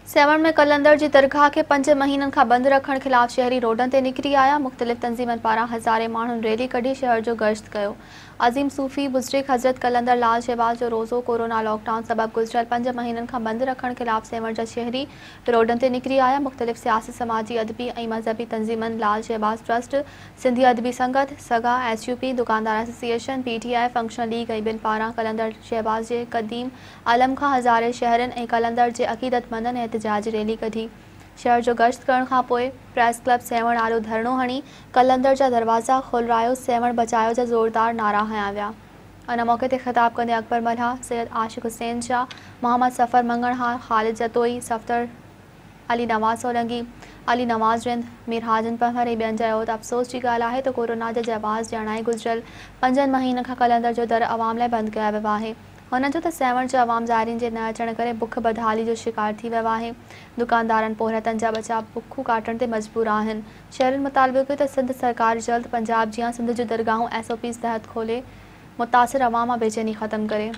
सेवण में कलंदर जी दरगाह के 5 महीननि खां बंदि रखण ख़िलाफ़ शहरी रोडनि ते निकिरी आया। मुख़्तलिफ़ तंज़ीमनि पारां हज़ारे माण्हुनि रैली कढी शहर जो गश्त कयो। अज़ीम सूफ़ी बुज़ुर्ग हज़रत कलंदर लाल शहबाज़ जो रोज़ो कोरोना लॉकडाउन सबबि गुज़िरियल 5 महीननि खां बंदि रखण ख़िलाफ़ सेवण जा शहरी रोडनि ते निकिरी आया। मुख़्तलिफ़ सियासी, समाजी, अदबी ऐं मज़हबी तंज़ीमनि लाल शहबाज़ ट्रस्ट, सिंधी अदबी संगत, सगा, SUP, दुकानदार एसोसिएशन, PTI, फंक्शनल लीग ऐं ॿिनि पारां कलंदर शहबाज़ जे क़दीम आलम खां हज़ारे शहरनि ऐं कलंदर जे अक़ीदतमंदनि एहतिजाजी रैली कढी। शहर जो गश्त करण खां पोइ प्रेस क्लब सेवण आलो धरणो हणी कलंदर जा दरवाज़ा खोलरायो, सेवण बचायो जा ज़ोरदार नारा हंया विया। इन मौक़े ते ख़िताब कंदे अकबर मल्हा, सैयद आशिक़ हुसैन शाह, मोहम्मद सफ़र मंगणहार, ख़ालिद जतोई, सफ़दर अली नवाज़ सोलंकी, अली नवाज़ रिंद, मीर हाजन पंवर ऐं ॿियनि चयो त अफ़सोस जी ॻाल्हि आहे त कोरोना जे जवाज़ ॼाणाए गुज़िरियल 5 महीननि खां कलंदर जो दर अवाम लाइ बंदि कयो वियो आहे। हुन जो त सेवण जो अवाम ज़ाइरीन जे न अचण करे बुख बदहाली जो शिकार थी वियो आहे। दुकानदारनि पोहरतनि जा बचा बुखू काटण ते मजबूर आहिनि। शहरनि मुतालबो कयो त सिंध सरकार जल्द पंजाब जियां सिंध जूं दरगाहूं SOPs तहत खोले मुतासिर अवाम मां बेचैनी ख़त्म करे।